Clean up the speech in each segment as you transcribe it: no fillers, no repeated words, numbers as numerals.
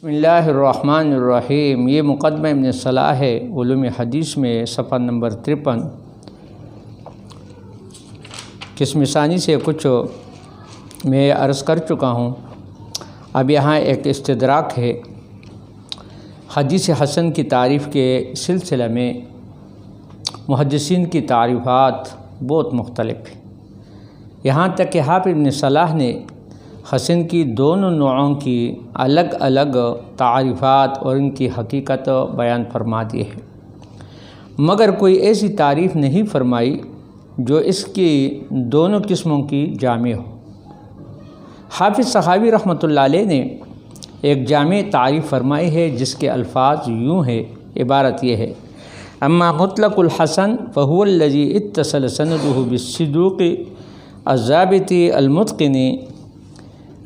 بسم اللہ الرحمن الرحیم۔ یہ مقدمہ ابن صلاح ہے علوم حدیث میں صفحہ نمبر 53۔ قسم ثانی سے کچھ میں عرض کر چکا ہوں۔ اب یہاں ایک استدراک ہے۔ حدیث حسن کی تعریف کے سلسلہ میں محدثین کی تعریفات بہت مختلف ہیں، یہاں تک کہ حافظ ابن صلاح نے حسن کی دونوں نوعوں کی الگ الگ تعریفات اور ان کی حقیقت بیان فرما دی ہے، مگر کوئی ایسی تعریف نہیں فرمائی جو اس کی دونوں قسموں کی جامع ہو۔ حافظ سخاوی رحمۃ اللہ علیہ نے ایک جامع تعریف فرمائی ہے جس کے الفاظ یوں ہے، عبارت یہ ہے: اما مطلق الحسن فهو الذي اتصل سنده بالصدوق الضابط المتقن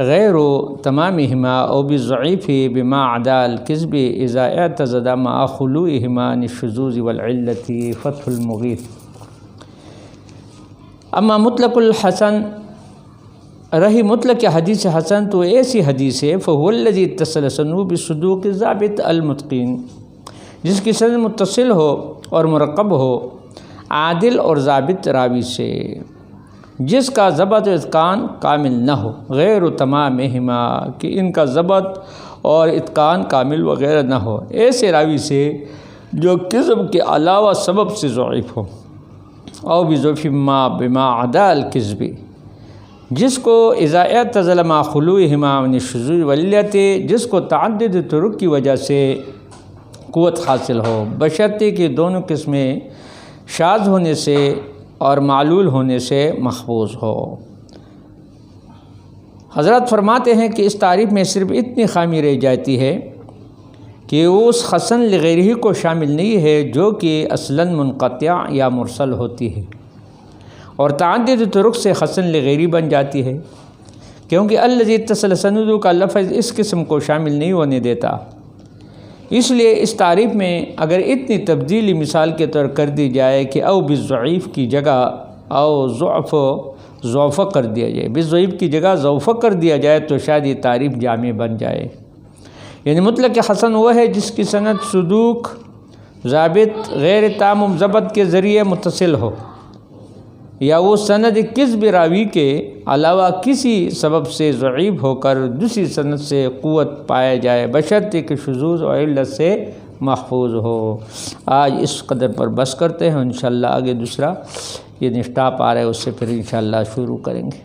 غیر تمامهما او بالضعیف بما عدا الكذب اذا اعتزد مع خلوئهما عن الشذوذ والعلة فتح المغیث۔ اما مطلق الحسن، رہی مطلق حدیث حسن تو ایسی حدیث ہے، فهو الذي اتصل سنده بالصدوق الضابط المتقن، جس کی سند متصل ہو اور مرکب ہو عادل اور ضابط راوی سے، جس کا ضبط و اتقان کامل نہ ہو، غیر تمامہما، کہ ان کا ضبط اور اتقان کامل وغیرہ نہ ہو، ایسے راوی سے جو کذب کے علاوہ سبب سے ضعیف ہو، او بضعف ما بما عدا الکذب، جس کو اذا اعتزل مع خلوئہما من الشذوذ والعلۃ، جس کو تعدد طرق کی وجہ سے قوت حاصل ہو، بشرطے کہ دونوں قسمیں شاذ ہونے سے اور معلول ہونے سے محفوظ ہو۔ حضرات فرماتے ہیں کہ اس تعریف میں صرف اتنی خامی رہ جاتی ہے کہ وہ اس حسن لغیرہ کو شامل نہیں ہے جو کہ اصلاً منقطع یا مرسل ہوتی ہے، اور تعدد طرق سے حسن لغیری بن جاتی ہے، کیونکہ الذی اتصل سندہ کا لفظ اس قسم کو شامل نہیں ہونے دیتا۔ اس لیے اس تعریف میں اگر اتنی تبدیلی مثال کے طور کر دی جائے کہ او بالضعیف کی جگہ او ضعف کر دیا جائے، بالضعیف کی جگہ ضعف کر دیا جائے تو شاید یہ تعریف جامع بن جائے۔ یعنی مطلق حسن وہ ہے جس کی سند صدوق ضابط غیر تام ضبط کے ذریعے متصل ہو، یا وہ سند کذب راوی کے علاوہ کسی سبب سے ضعیف ہو کر دوسری سند سے قوت پایا جائے، بشرطے کہ شذوذ اور علت سے محفوظ ہو۔ آج اس قدر پر بس کرتے ہیں، انشاءاللہ آگے دوسرا یہ اسٹاپ آ رہا ہے، اس سے پھر انشاءاللہ شروع کریں گے۔